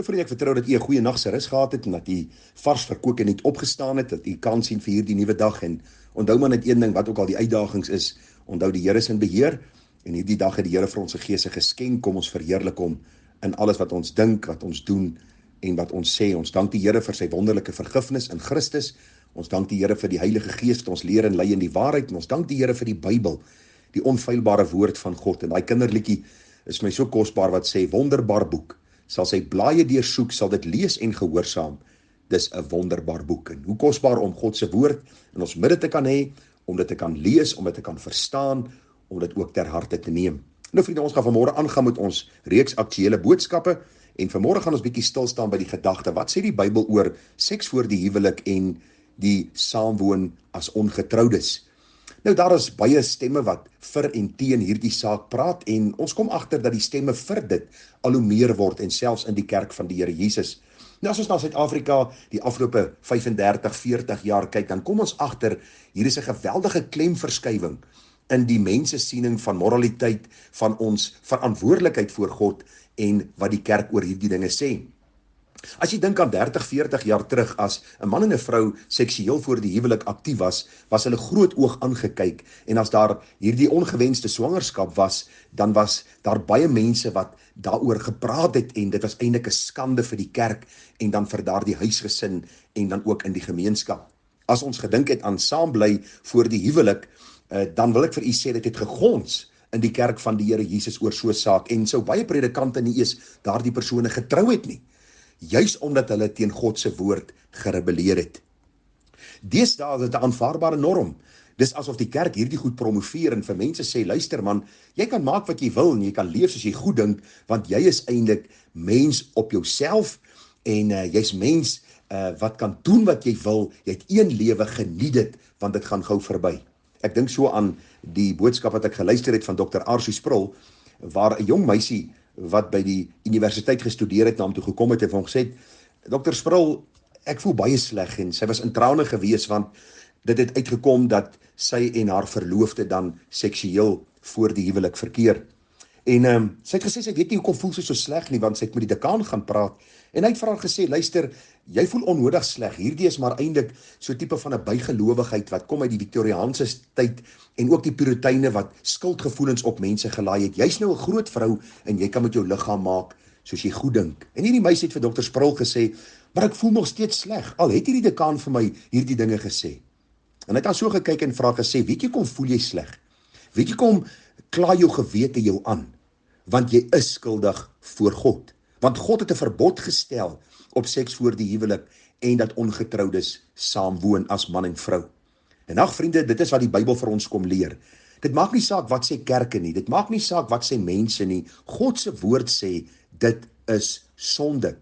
Vriende, ek vertrou dat u 'n goeie nag se rus gehad het en dat u vars verkook en net opgestaan het, dat u kan sien vir hierdie nuwe dag en onthou maar net een ding, wat ook al die uitdagings is, onthou die Here is in beheer en hierdie dag het die Here vir ons gegee se geskenk, kom ons verheerlik hom in alles wat ons dink, wat ons doen en wat ons sê. Ons dank die Here vir sy wonderlike vergifnis in Christus. Ons dank die Here vir die Heilige Gees wat ons leer en lei in die waarheid en ons dank die Here vir die Bybel, die onfeilbare woord van God. En daai kinderliedjie is my so kosbaar wat sê, wonderbaar boek. Sal sy blaaie deursoek, sal dit lees en gehoorsaam. Dis 'n wonderbaar boek. En hoe kosbaar om God se woord in ons midde te kan hê, om dit te kan lees, om dit te kan verstaan, om dit ook ter harte te neem. Nou vriende, ons gaan vanmôre aangaan met ons reeks aktuele boodskappe en vanmôre gaan ons bietjie stil staan by die gedagte. Wat sê die Bybel oor seks voor die huwelik en die saamwoon as ongetroudes? Nou daar is baie stemme wat vir en teen hierdie saak praat en ons kom agter dat die stemme vir dit al hoe meer word en selfs in die kerk van die Here Jesus. Nou as ons na Suid-Afrika die afgelope 35, 40 jaar kyk, dan kom ons agter hier is 'n geweldige klemverskywing in die mensesiening van moraliteit, van ons verantwoordelikheid voor God en wat die kerk oor hierdie dinge sê. As jy dink aan 30, 40 jaar terug, as 'n man en 'n vrou seksueel voor die huwelik aktief was hulle groot oog aangekyk en as daar hierdie ongewenste swangerskap was, dan was daar baie mense wat daaroor gepraat het en dit was eintlik 'n skande vir die kerk en dan vir daardie huisgesin en dan ook in die gemeenskap. As ons gedink het aan saambly voor die huwelik, dan wil ek vir u sê dit het gegons in die kerk van die Here Jesus oor so 'n saak en sou baie predikante nie eens daardie persone getrou het nie. Juis omdat hulle teen God se woord gerebelleer het. Deesdae is dit 'n aanvaarbare norm. Dis asof die kerk hierdie goed promoveer en vir mense sê, luister man, jy kan maak wat jy wil en jy kan leef soos jy goed dink, want jy is eintlik mens op jouself en jy's mens wat kan doen wat jy wil, jy het een lewe, geniet dit, want dit gaan gou verby. Ek dink so aan die boodskap wat ek geluister het van Dr. Arshu Sproul, waar 'n jong meisie wat by die universiteit gestudeer het, na hom toe gekom het en vir hom gesê het, Dr. Sproul, ek voel baie sleg en sy was in trane gewees want dit het uitgekom dat sy en haar verloofde dan seksueel voor die huwelik verkeer. En sy het gesê, sy weet nie hoekom voel sy so sleg nie, want sy het met die dekaan gaan praat en hy het vir haar gesê, luister, jy voel onnodig sleg, hierdie is maar eintlik so 'n tipe van 'n bygelowigheid wat kom uit die Victoriaanse tyd en ook die Puriteine wat skuldgevoelens op mense gelaai het. Jy's nou 'n groot vrou en jy kan met jou liggaam maak soos jy goed dink. En hierdie meisie het vir Dr. Sproul gesê, maar ek voel nog steeds sleg, al het hierdie dekaan vir my hierdie dinge gesê. En hy het dan so gekyk en vra gesê, weet jy kom voel jy sleg? Weet jy kom kla jou gewete jou aan? Want jy is skuldig voor God. Want God het 'n verbod gestel op seks voor die huwelik en dat ongetroudes saamwoon as man en vrou. En ag vriende, dit is wat die Bybel vir ons kom leer. Dit maak nie saak wat sê kerke nie, dit maak nie saak wat sê mense nie. God se woord sê, dit is sonde.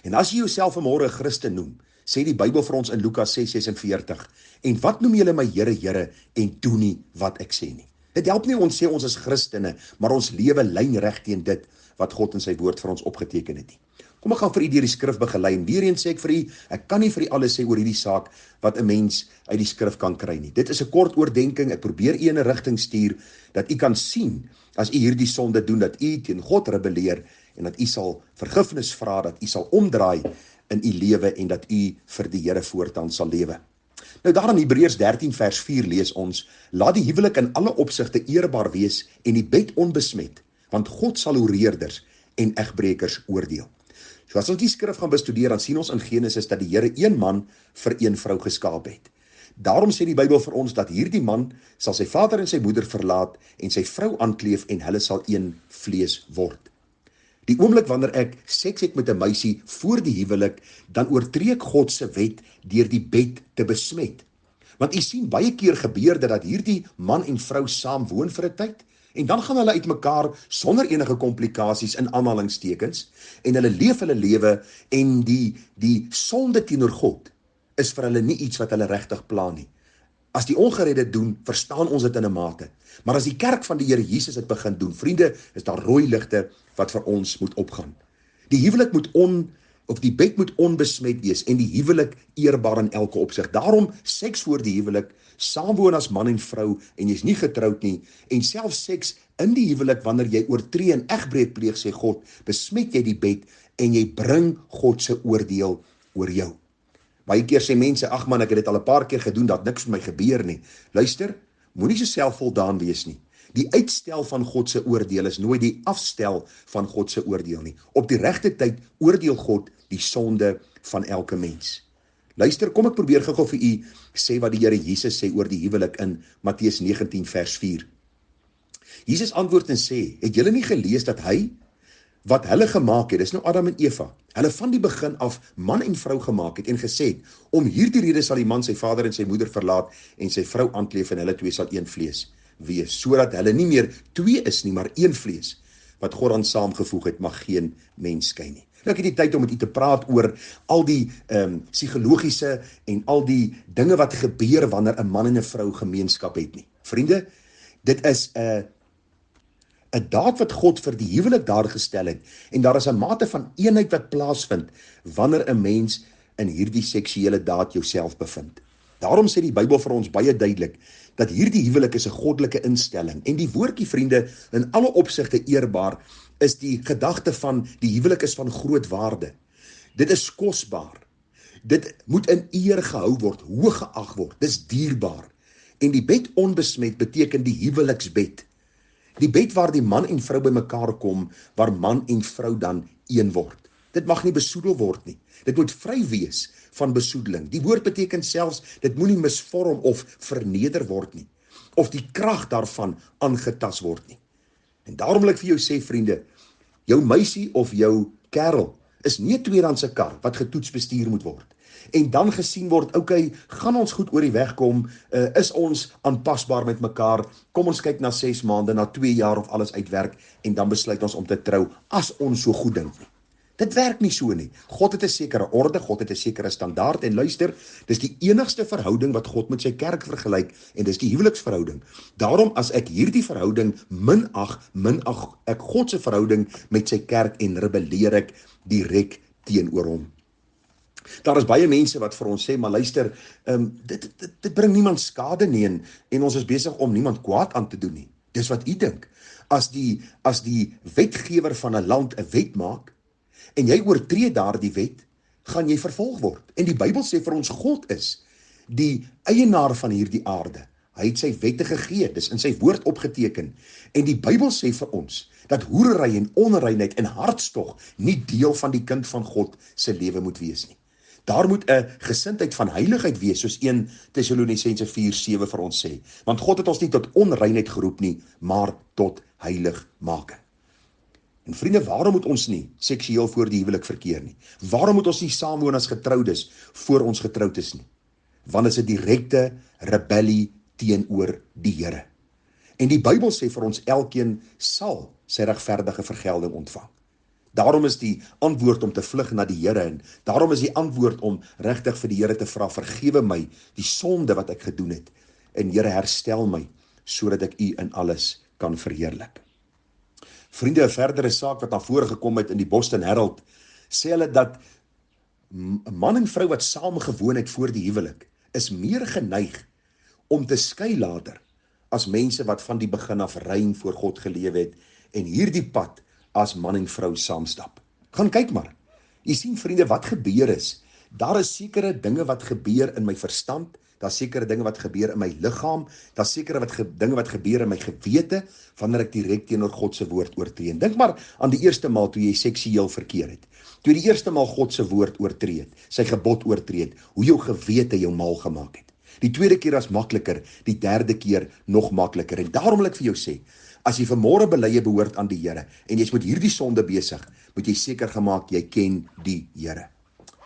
En as jy jouself vanmôre 'n Christen noem, sê die Bybel vir ons in Lukas 6:46, en wat noem julle my Here, Here, en doen nie wat ek sê nie. Dit help nie ons sê ons is Christene, maar ons lewe lynreg teen dit wat God in sy woord vir ons opgeteken het nie. Kom ek gaan vir u deur die skrif begelei en weer eens sê ek vir u, ek kan nie vir u alles sê oor hierdie saak wat 'n mens uit die skrif kan kry nie. Dit is 'n kort oordeenking, ek probeer u in 'n rigting stuur dat u kan sien as u hierdie sonde doen dat u teen God rebelleer en dat u sal vergifnis vra, dat u sal omdraai in u lewe en dat u vir die Here voortaan sal lewe. Nou daar in Hebreërs 13 vers 4 lees ons, laat die huwelik in alle opsigte eerbaar wees en die bed onbesmet, want God sal hoereerders en egbrekers oordeel. So as ons die skrif gaan bestudeer, dan sien ons in Genesis dat die Here een man vir een vrou geskaap het. Daarom sê die Bybel vir ons dat hierdie man sal sy vader en sy moeder verlaat en sy vrou aankleef en hulle sal een vlees word. Die oomblik wanneer ek seks het met 'n meisie voor die huwelik, dan oortree ek God se wet deur die bed te besmet. Want u sien baie keer gebeur dit dat hierdie man en vrou saam woon vir 'n tyd en dan gaan hulle uitmekaar sonder enige komplikasies in aanhalingstekens en hulle leef hulle lewe en die sonde teenoor God is vir hulle nie iets wat hulle regtig pla nie. As die ongeredde doen, verstaan ons dit in 'n mate. Maar as die kerk van die Here Jesus dit begin doen, vriende, is daar rooi ligte wat vir ons moet opgaan. Die huwelik moet of die bed moet onbesmet wees en die huwelik eerbaar in elke opsig. Daarom seks voor die huwelik, saamwoon as man en vrou en jy's nie getroud nie, en selfs seks in die huwelik wanneer jy oortree en egbreek pleeg, sê God, besmet jy die bed en jy bring God se oordeel oor jou. Baie keer sê mense, ag man, ek het dit al 'n paar keer gedoen, dat niks met my gebeur nie. Luister, moenie so selfvoldaan wees nie. Die uitstel van God se oordeel is nooit die afstel van God se oordeel nie. Op die regte tyd oordeel God die sonde van elke mens. Luister, kom ek probeer gou vir u sê wat die Here Jesus sê oor die huwelik in Matteus 19 vers 4. Jesus antwoord en sê, het julle nie gelees dat hy wat hulle gemaak het, dis nou Adam en Eva, hulle van die begin af man en vrou gemaak het en gesê het, om hierdie rede sal die man sy vader en sy moeder verlaat en sy vrou aankleef en hulle twee sal een vlees wees, sodat hulle nie meer twee is nie, maar een vlees. Wat God aan saamgevoeg het, mag geen mens skei nie. Nou ek het die tyd om met u te praat oor al die psigologiese en al die dinge wat gebeur wanneer 'n man en 'n vrou gemeenskap het nie. Vriende, dit is 'n daad wat God vir die huwelik daar gestel het, en daar is 'n mate van eenheid wat plaasvind wanneer 'n mens in hierdie seksuele daad jouself bevind. Daarom sê die Bybel vir ons baie duidelik dat hierdie huwelik is 'n goddelike instelling, en die woordjie, vriende, in alle opsigte eerbaar, is die gedagte van die huwelik is van groot waarde. Dit is kosbaar. Dit moet in eer gehou word, hoog geag word. Dis dierbaar. En die bed onbesmet beteken die huweliksbed. Die bed waar die man en vrou bymekaar kom, waar man en vrou dan een word. Dit mag nie besoedel word nie. Dit moet vry wees van besoedeling. Die woord beteken selfs, dit moenie misvorm of verneder word nie, of die krag daarvan aangetas word nie. En daarom wil ek vir jou sê, vriende, jou meisie of jou kerel is nie 'n tweedehandse kar wat getoets bestuur moet word. En dan gesien word, okay, gaan ons goed oor die weg kom, is ons aanpasbaar met mekaar, kom ons kyk na 6 maande, na 2 jaar of alles uitwerk, en dan besluit ons om te trou, as ons so goed dink nie. Dit werk nie so nie. God het 'n sekere orde, God het 'n sekere standaard, en luister, dis die enigste verhouding wat God met sy kerk vergelyk, en dis die huweliksverhouding. Daarom, as ek hierdie verhouding minag ek God se verhouding met sy kerk en rebelleer ek direk teenoor hom. Daar is baie mense wat vir ons sê, maar luister, dit bring niemand skade nie, en ons is besig om niemand kwaad aan te doen nie. Dis wat u dink. As die wetgewer van 'n land 'n wet maak, en jy oortree daardie wet, gaan jy vervolg word. En die Bybel sê vir ons, God is die eienaar van hierdie aarde. Hy het sy wette gegee, dis in sy woord opgeteken. En die Bybel sê vir ons, dat hoerery en onreinheid en hartstog nie deel van die kind van God se lewe moet wees nie. Daar moet 'n gesindheid van heiligheid wees, soos 1 Tessalonisense 4:7 vir ons sê. Want God het ons nie tot onreinheid geroep nie, maar tot heiligmaking. En vriende, waarom moet ons nie seksueel voor die huwelik verkeer nie? Waarom moet ons nie saamwoon as getroudes voor ons getroud is nie? Want is 'n direkte rebellie teenoor die Here. En die Bybel sê vir ons, elkeen sal sy regverdige vergelding ontvang. Daarom is die antwoord om te vlug na die Here, en daarom is die antwoord om regtig vir die Here te vra, vergewe my die sonde wat ek gedoen het, en Here, herstel my, sodat ek u in alles kan verheerlik. Vriende, 'n verdere saak wat na vore gekom het in die Boston Herald, sê hulle dat 'n man en vrou wat saam gewoon het voor die huwelik, is meer geneig om te skei later, as mense wat van die begin af rein voor God gelewe het, en hierdie pad as man en vrou saamstap. Gaan kyk maar. Jy sien, vriende, wat gebeur is, daar is sekere dinge wat gebeur in my verstand, daar is sekere dinge wat gebeur in my liggaam, daar is sekere dinge wat gebeur in my gewete, wanneer ek direk teenoor God se woord oortree. En dink maar aan die eerste maal toe jy seksueel verkeer het, toe jy die eerste maal God se woord oortree het, sy gebod oortree het, hoe jou gewete jou mal gemaak het. Die tweede keer was makliker, die derde keer nog makliker. En daarom wil ek vir jou sê, as jy vanmôre bely jy behoort aan die Here, en jy's met hierdie sonde besig, moet jy seker gemaak jy ken die Here.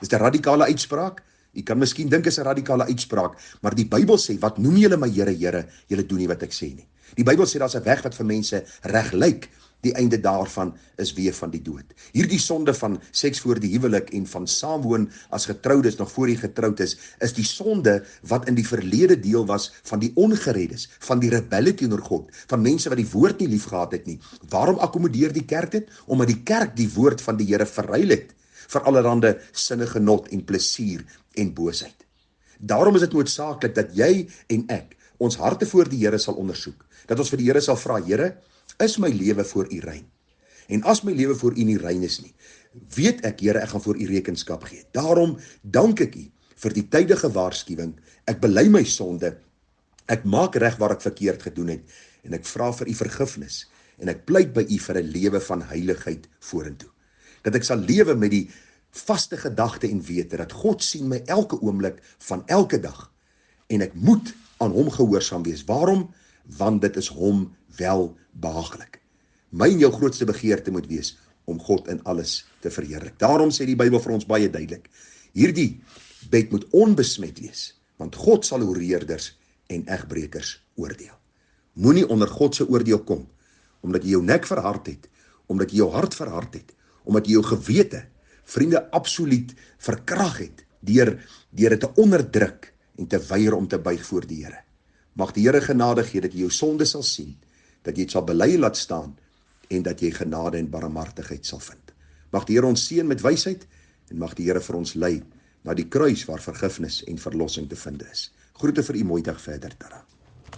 Dis 'n radikale uitspraak. Jy kan miskien dink is 'n radikale uitspraak, maar die Bybel sê, wat noem julle my Here, Here? Julle doen nie wat ek sê nie. Die Bybel sê daar's 'n weg wat vir mense reg lyk, die einde daarvan is weer van die dood. Hierdie sonde van seks voor die huwelik en van saamwoon as getroudes nog voor jy getroud is die sonde wat in die verlede deel was van die ongereddes, van die rebelle teenoor God, van mense wat die woord nie lief gehad het nie. Waarom akkommodeer die kerk dit? Omdat die kerk die woord van die Here verruil het. vir allerhande sinnegenot en plesier en boosheid. Daarom is dit noodsaaklik dat jy en ek ons harte voor die Here sal ondersoek, dat ons vir die Here sal vra, Here, is my lewe voor U rein? En as my lewe voor U nie rein is nie, weet ek, Here, ek gaan voor U rekenskap gee. Daarom dank ek U vir die tydige waarskuwing, ek bely my sonde, ek maak reg waar ek verkeerd gedoen het, en ek vra vir U vergifnis, en ek pleit by U vir 'n lewe van heiligheid vorentoe. Dat ek sal lewe met die vaste gedagte en wete, dat God sien my elke oomblik van elke dag, en ek moet aan hom gehoorsaam wees. Waarom? Want dit is hom wel behaaglik. My en jou grootste begeerte moet wees om God in alles te verheerlik. Daarom sê die Bybel vir ons baie duidelik, hierdie bed moet onbesmet wees, want God sal hoereerders en egbrekers oordeel. Moenie onder God se oordeel kom, omdat jy jou nek verhard het, omdat jy jou hart verhard het, omdat jy jou gewete, vriende, absoluut verkrag het, deur dit te onderdruk en te weier om te buig voor die Here. Mag die Here genade gee dat jy jou sonde sal sien, dat jy dit sal bely laat staan, en dat jy genade en barmhartigheid sal vind. Mag die Here ons seën met wysheid, en mag die Here vir ons lei na die kruis waar vergifnis en verlossing te vind is. Groete vir u, mooi dag verder, Tara.